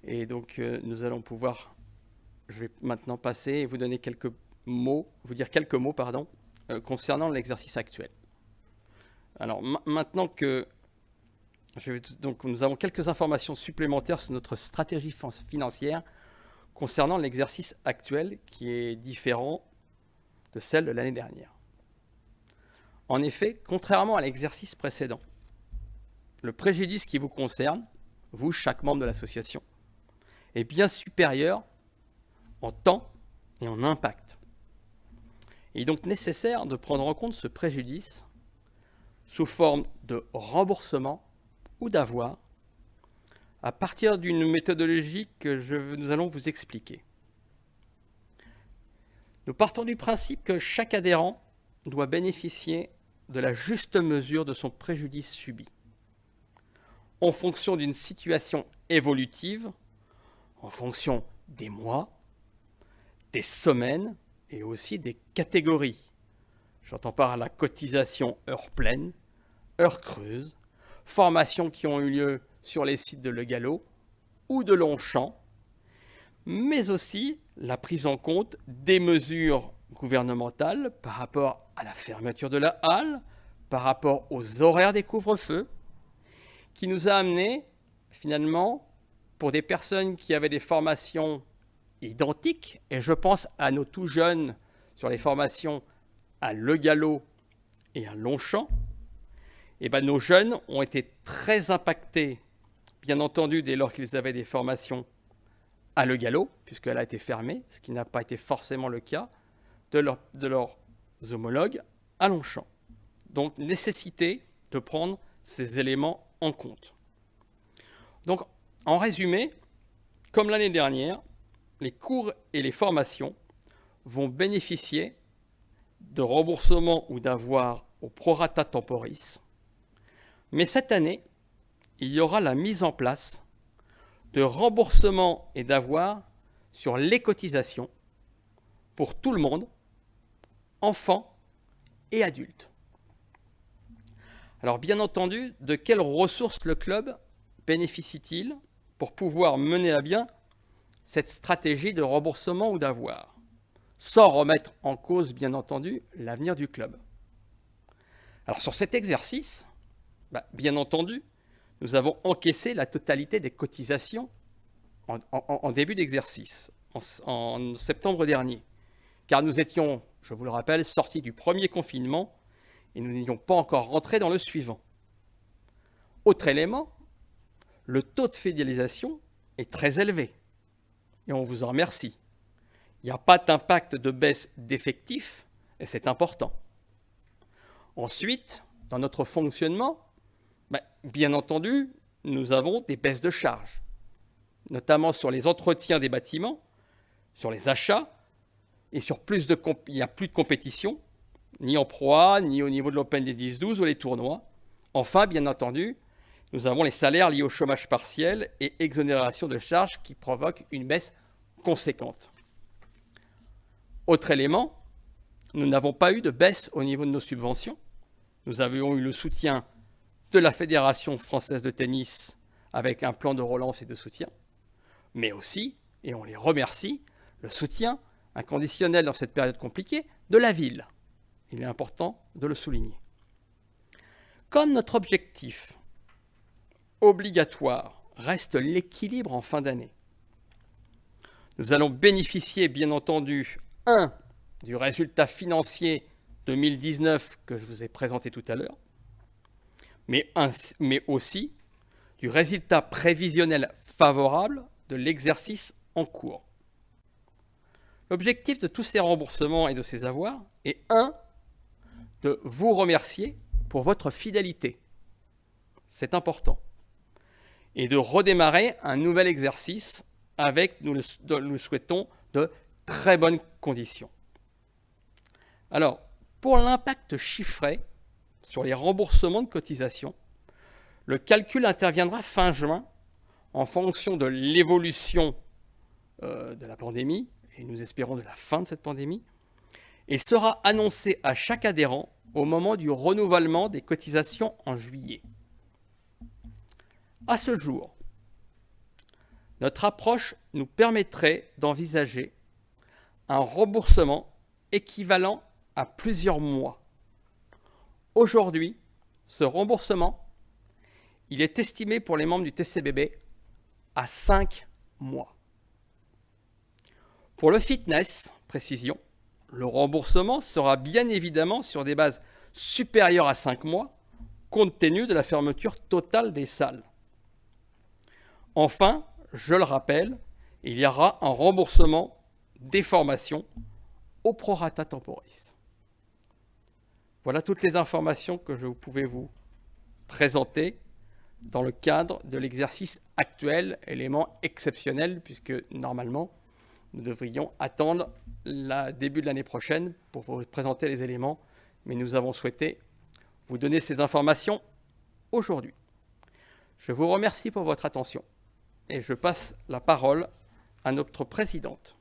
Et donc, nous allons pouvoir, je vais maintenant passer et vous donner quelques mots, vous dire quelques mots, pardon, concernant l'exercice actuel. Alors, maintenant que donc, nous avons quelques informations supplémentaires sur notre stratégie financière concernant l'exercice actuel qui est différent de celle de l'année dernière. En effet, contrairement à l'exercice précédent, le préjudice qui vous concerne, vous, chaque membre de l'association, est bien supérieur en temps et en impact. Il est donc nécessaire de prendre en compte ce préjudice sous forme de remboursement ou d'avoir à partir d'une méthodologie que nous allons vous expliquer. Nous partons du principe que chaque adhérent doit bénéficier de la juste mesure de son préjudice subi, en fonction d'une situation évolutive, en fonction des mois, des semaines et aussi des catégories. J'entends par la cotisation heure pleine, heure creuse, formations qui ont eu lieu sur les sites de Le Gallo ou de Longchamp, mais aussi la prise en compte des mesures gouvernementales par rapport à la fermeture de la halle, par rapport aux horaires des couvre-feux, qui nous a amené finalement, pour des personnes qui avaient des formations identiques, et je pense à nos tout jeunes sur les formations à Le Gallo et à Longchamp, et nos jeunes ont été très impactés, bien entendu, dès lors qu'ils avaient des formations à Le Gallo, puisqu'elle a été fermée, ce qui n'a pas été forcément le cas de leurs homologues à Longchamp. Donc, nécessité de prendre ces éléments en compte. Donc, en résumé, comme l'année dernière, les cours et les formations vont bénéficier de remboursement ou d'avoir au prorata temporis. Mais cette année, il y aura la mise en place de remboursement et d'avoir sur les cotisations pour tout le monde, enfants et adultes. Alors bien entendu, de quelles ressources le club bénéficie-t-il pour pouvoir mener à bien cette stratégie de remboursement ou d'avoir, sans remettre en cause, bien entendu, l'avenir du club? Alors sur cet exercice, bien entendu, nous avons encaissé la totalité des cotisations en début d'exercice, en septembre dernier, car nous étions, je vous le rappelle, sortis du premier confinement et nous n'étions pas encore rentrés dans le suivant. Autre élément, le taux de fidélisation est très élevé et on vous en remercie. Il n'y a pas d'impact de baisse d'effectifs et c'est important. Ensuite, dans notre fonctionnement, bien entendu, nous avons des baisses de charges, notamment sur les entretiens des bâtiments, sur les achats, et il n'y a plus de compétition, ni en Pro A, ni au niveau de l'Open des 10-12 ou les tournois. Enfin, bien entendu, nous avons les salaires liés au chômage partiel et exonération de charges qui provoquent une baisse conséquente. Autre élément, nous n'avons pas eu de baisse au niveau de nos subventions. Nous avions eu le soutien de la Fédération française de tennis avec un plan de relance et de soutien, mais aussi, et on les remercie, le soutien inconditionnel dans cette période compliquée de la ville. Il est important de le souligner. Comme notre objectif obligatoire reste l'équilibre en fin d'année, nous allons bénéficier, bien entendu, du résultat financier 2019 que je vous ai présenté tout à l'heure, mais aussi du résultat prévisionnel favorable de l'exercice en cours. L'objectif de tous ces remboursements et de ces avoirs est de vous remercier pour votre fidélité. C'est important. Et de redémarrer un nouvel exercice avec, nous le souhaitons, de très bonnes conditions. Alors, pour l'impact chiffré sur les remboursements de cotisations, le calcul interviendra fin juin en fonction de l'évolution de la pandémie, et nous espérons de la fin de cette pandémie, et sera annoncé à chaque adhérent au moment du renouvellement des cotisations en juillet. À ce jour, Notre approche nous permettrait d'envisager un remboursement équivalent à plusieurs mois. Aujourd'hui, ce remboursement, il est estimé pour les membres du TCBB à 5 mois. Pour le fitness, précision, le remboursement sera bien évidemment sur des bases supérieures à 5 mois, compte tenu de la fermeture totale des salles. Enfin, je le rappelle, il y aura un remboursement des formations au prorata temporis. Voilà toutes les informations que je pouvais vous présenter dans le cadre de l'exercice actuel, élément exceptionnel, puisque normalement, nous devrions attendre le début de l'année prochaine pour vous présenter les éléments, mais nous avons souhaité vous donner ces informations aujourd'hui. Je vous remercie pour votre attention et je passe la parole à notre présidente.